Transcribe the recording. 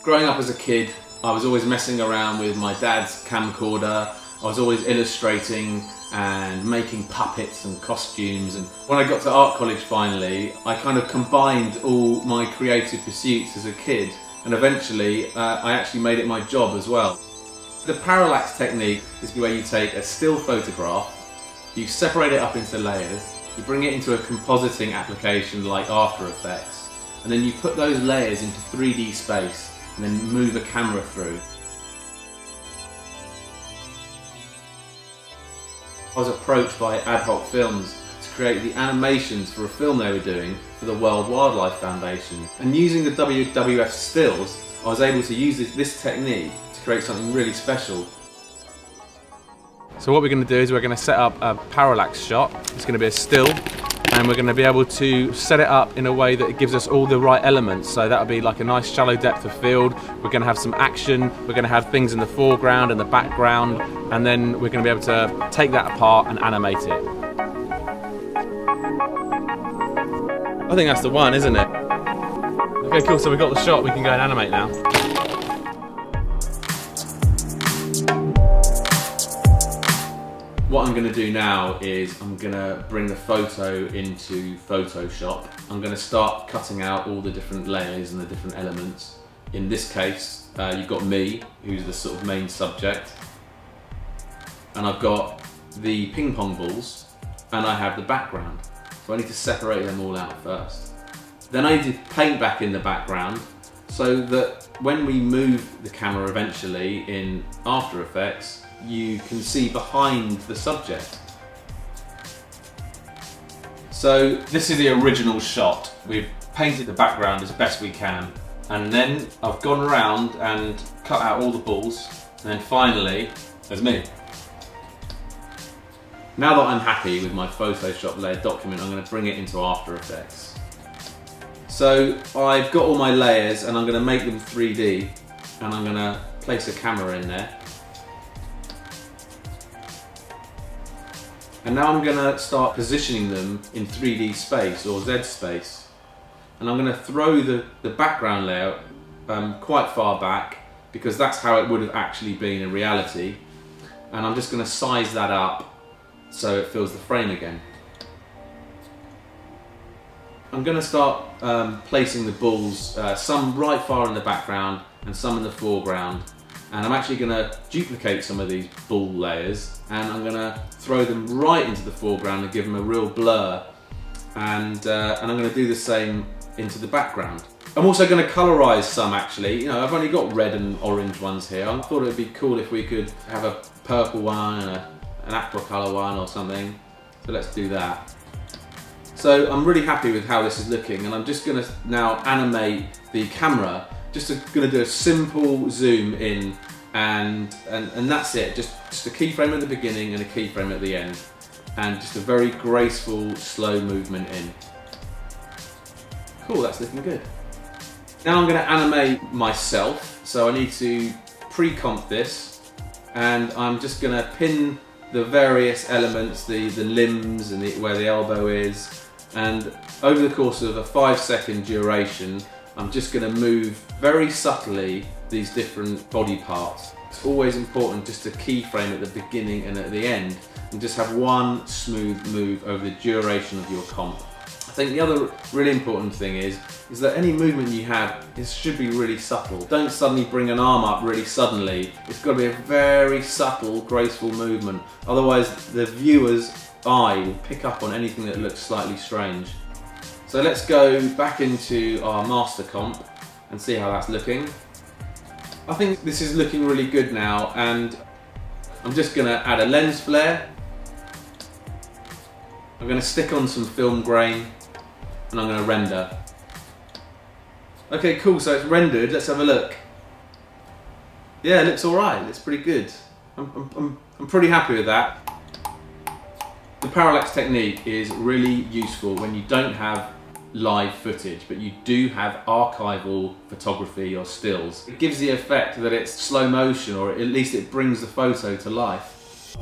Growing up as a kid, I was always messing around with my dad's camcorder. I was always illustrating and making puppets and costumes. And when I got to art college finally, I kind of combined all my creative pursuits as a kid, and eventually I actually made it my job as well. The parallax technique is where you take a still photograph, you separate it up into layers, you bring it into a compositing application like After Effects, and then you put those layers into 3D space and then move a camera through. I was approached by Ad Hoc Films to create the animations for a film they were doing for the World Wildlife Foundation. And using the WWF stills, I was able to use this technique to create something really special. So what we're going to do is we're going to set up a parallax shot. It's going to be a still, and we're going to be able to set it up in a way that it gives us all the right elements. So that'll be like a nice shallow depth of field. We're going to have some action. We're going to have things in the foreground and the background, and then we're going to be able to take that apart and animate it. I think that's the one, isn't it? Okay, cool. So we've got the shot. We can go and animate now. What I'm going to do now is I'm going to bring the photo into Photoshop. I'm going to start cutting out all the different layers and the different elements. In this case, you've got me, who's the sort of main subject, and I've got the ping pong balls, and I have the background. So I need to separate them all out first. Then I need to paint back in the background so that when we move the camera eventually in After Effects, you can see behind the subject. So this is the original shot. We've painted the background as best we can, and then I've gone around and cut out all the balls, and then finally there's me. Now that I'm happy with my Photoshop layered document, I'm going to bring it into After Effects. So I've got all my layers and I'm going to make them 3D, and I'm going to place a camera in there. And now I'm going to start positioning them in 3D space or Z space. And I'm going to throw the background layer quite far back, because that's how it would have actually been in reality. And I'm just going to size that up so it fills the frame again. I'm going to start placing the balls, some right far in the background and some in the foreground. And I'm actually going to duplicate some of these ball layers, and I'm going to throw them right into the foreground and give them a real blur. And I'm going to do the same into the background. I'm also going to colorize some actually. You know, I've only got red and orange ones here. I thought it would be cool if we could have a purple one and an aqua color one or something. So let's do that. So I'm really happy with how this is looking, and I'm just going to now animate the camera. Just going to do a simple zoom in, and that's it. Just a keyframe at the beginning and a keyframe at the end, and just a very graceful, slow movement in. Cool, that's looking good. Now I'm going to animate myself, so I need to pre-comp this, and I'm just going to pin the various elements, the limbs and where the elbow is, and over the course of a 5-second duration, I'm just going to move very subtly these different body parts. It's always important just to keyframe at the beginning and at the end, and just have one smooth move over the duration of your comp. I think the other really important thing is that any movement you have, it should be really subtle. Don't suddenly bring an arm up really suddenly. It's got to be a very subtle, graceful movement. Otherwise the viewer's eye will pick up on anything that looks slightly strange. So let's go back into our master comp and see how that's looking. I think this is looking really good now, and I'm just going to add a lens flare. I'm going to stick on some film grain, and I'm going to render. Okay, cool, so it's rendered. Let's have a look. Yeah, it looks alright, it looks pretty good. I'm pretty happy with that. The parallax technique is really useful when you don't have live footage, but you do have archival photography or stills. It gives the effect that it's slow motion, or at least it brings the photo to life.